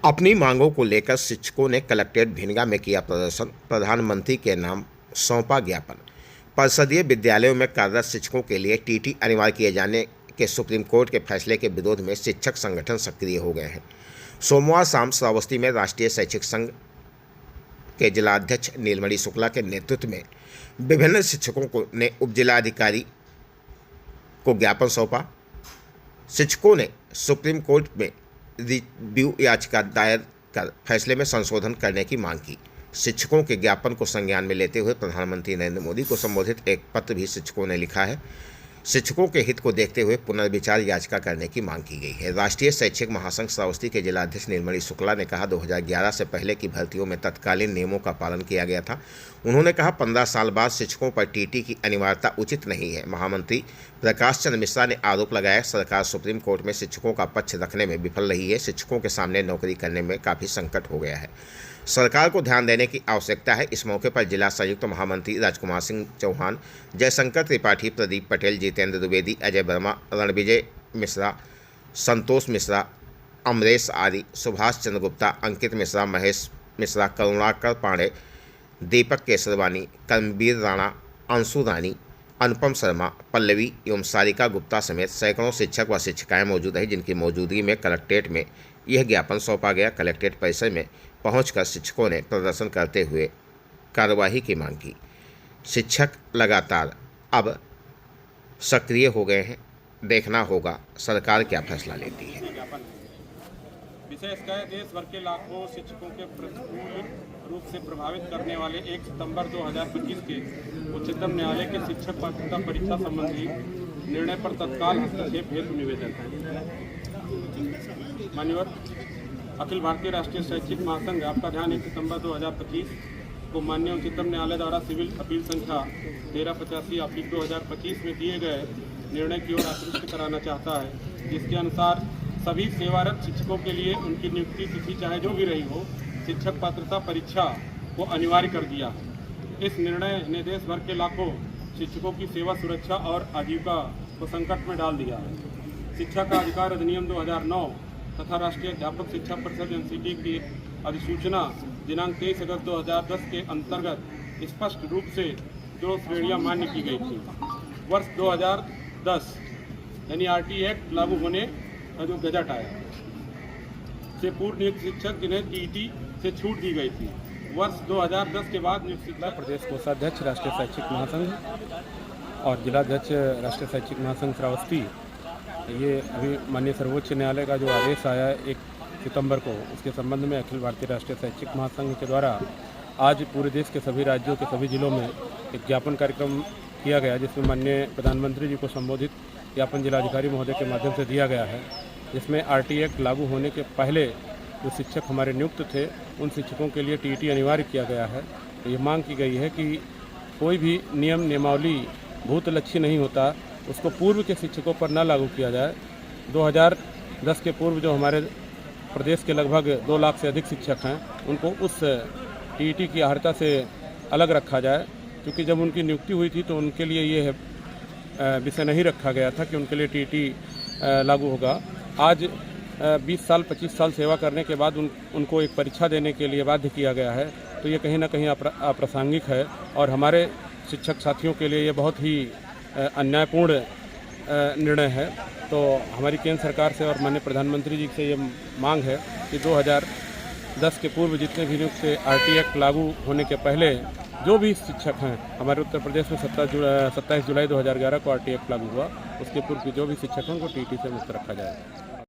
अपनी मांगों को लेकर शिक्षकों ने कलेक्ट्रेट भिनगा में किया प्रदर्शन। प्रधानमंत्री के नाम सौंपा ज्ञापन। परिषदीय विद्यालयों में कार्यरत शिक्षकों के लिए टीटी अनिवार्य किए जाने के सुप्रीम कोर्ट के फैसले के विरोध में शिक्षक संगठन सक्रिय हो गए हैं। सोमवार शाम श्रावस्ती में राष्ट्रीय शैक्षिक संघ के जिलाध्यक्ष नीलमणि शुक्ला के नेतृत्व में विभिन्न शिक्षकों ने उपजिलाधिकारी को ज्ञापन सौंपा। शिक्षकों ने सुप्रीम कोर्ट में रिव्यू याचिका दायर कर फैसले में संशोधन करने की मांग की। शिक्षकों के ज्ञापन को संज्ञान में लेते हुए प्रधानमंत्री नरेंद्र मोदी को संबोधित एक पत्र भी शिक्षकों ने लिखा है। शिक्षकों के हित को देखते हुए पुनर्विचार याचिका करने की मांग की गई है। राष्ट्रीय शैक्षिक महासंघ श्रावस्ती के जिलाध्यक्ष नीलमणि शुक्ला ने कहा, 2011 से पहले की भर्तियों में तत्कालीन नियमों का पालन किया गया था। उन्होंने कहा, 15 साल बाद शिक्षकों पर टीटी की अनिवार्यता उचित नहीं है। महामंत्री प्रकाश चंद्र मिश्रा ने आरोप लगाया, सरकार सुप्रीम कोर्ट में शिक्षकों का पक्ष रखने में विफल रही है। शिक्षकों के सामने नौकरी करने में काफ़ी संकट हो गया है। सरकार को ध्यान देने की आवश्यकता है। इस मौके पर जिला संयुक्त महामंत्री राजकुमार सिंह चौहान, जयशंकर त्रिपाठी, प्रदीप पटेल, जितेंद्र द्विवेदी, अजय वर्मा, रणविजय मिश्रा, संतोष मिश्रा, अमरेश आर्य, सुभाष चंद्र गुप्ता, अंकित मिश्रा, महेश मिश्रा, करुणाकर पांडे, दीपक केसरवानी, कर्मवीर राणा, अंशु रानी, अनुपम शर्मा, पल्लवी एवं सारिका गुप्ता समेत सैकड़ों शिक्षक व शिक्षिकाएं मौजूद हैं, जिनकी मौजूदगी में कलेक्ट्रेट में यह ज्ञापन सौंपा गया। कलेक्ट्रेट परिसर में पहुंचकर शिक्षकों ने प्रदर्शन करते हुए कार्यवाही की मांग की। शिक्षक लगातार अब सक्रिय हो गए हैं। देखना होगा सरकार क्या फैसला लेती है। विषय इसका है, देश भर के लाखों शिक्षकों के प्रतिकूल रूप से प्रभावित करने वाले 1 सितंबर 2025 के उच्चतम न्यायालय के शिक्षक पात्रता परीक्षा संबंधी निर्णय पर तत्काल हस्तक्षेप हेतु निवेदन है। माननीय अखिल भारतीय राष्ट्रीय शैक्षिक महासंघ आपका ध्यान 1 सितंबर 2025 को माननीय उच्चतम न्यायालय द्वारा सिविल अपील संख्या 1385/2025 में दिए गए निर्णय की ओर आकृष्ट कराना चाहता है, जिसके अनुसार सभी सेवारत शिक्षकों के लिए उनकी नियुक्ति तिथि चाहे जो भी रही हो, शिक्षक पात्रता परीक्षा को अनिवार्य कर दिया है। इस निर्णय ने देश भर के लाखों शिक्षकों की सेवा, सुरक्षा और आजीविका को संकट में डाल दिया है। शिक्षा का अधिकार अधिनियम 2009 तथा राष्ट्रीय अध्यापक शिक्षा परिषद एनसीटी की अधिसूचना दिनांक 23 अगस्त 2010 के अंतर्गत स्पष्ट रूप से 2 श्रेणियां मान्य की गई थी। वर्ष 2010 यानी आरटी एक्ट लागू होने का जो गजट आया से पूर्व नियुक्त शिक्षक जिन्हें टीटी से छूट दी गई थी। वर्ष 2010 के बाद नियुक्त शिक्षक प्रदेश कोषाध्यक्ष राष्ट्रीय शैक्षिक महासंघ और जिलाध्यक्ष राष्ट्रीय शैक्षिक महासंघ श्रावस्ती, ये अभी माननीय सर्वोच्च न्यायालय का जो आदेश आया है 1 सितंबर को, उसके संबंध में अखिल भारतीय राष्ट्रीय शैक्षिक महासंघ के द्वारा आज पूरे देश के सभी राज्यों के सभी जिलों में एक ज्ञापन कार्यक्रम किया गया, जिसमें माननीय प्रधानमंत्री जी को संबोधित ज्ञापन जिलाधिकारी महोदय के माध्यम से दिया गया है। जिसमें आरटी एक्ट लागू होने के पहले जो शिक्षक हमारे नियुक्त थे, उन शिक्षकों के लिए टीटी अनिवार्य किया गया है। तो ये मांग की गई है कि कोई भी नियम नियमावली भूतलक्षी नहीं होता, उसको पूर्व के शिक्षकों पर न लागू किया जाए। 2010 के पूर्व जो हमारे प्रदेश के लगभग 2 लाख से अधिक शिक्षक हैं, उनको उस टीटी की अर्हता से अलग रखा जाए, क्योंकि जब उनकी नियुक्ति हुई थी तो उनके लिए ये विषय नहीं रखा गया था कि उनके लिए टीटी लागू होगा। आज 20 साल 25 साल सेवा करने के बाद उनको एक परीक्षा देने के लिए बाध्य किया गया है, तो ये कहीं ना कहीं अप्रासंगिक है और हमारे शिक्षक साथियों के लिए ये बहुत ही अन्यायपूर्ण निर्णय है। तो हमारी केंद्र सरकार से और माननीय प्रधानमंत्री जी से ये मांग है कि 2010 के पूर्व जितने भी नियुक्त आरटी एक्ट लागू होने के पहले जो भी शिक्षक हैं, हमारे उत्तर प्रदेश में 27 जुलाई 2011 को आरटी एक्ट लागू हुआ, उसके पूर्व के जो भी शिक्षक हैं उनको टीटी से मुक्त रखा जाए।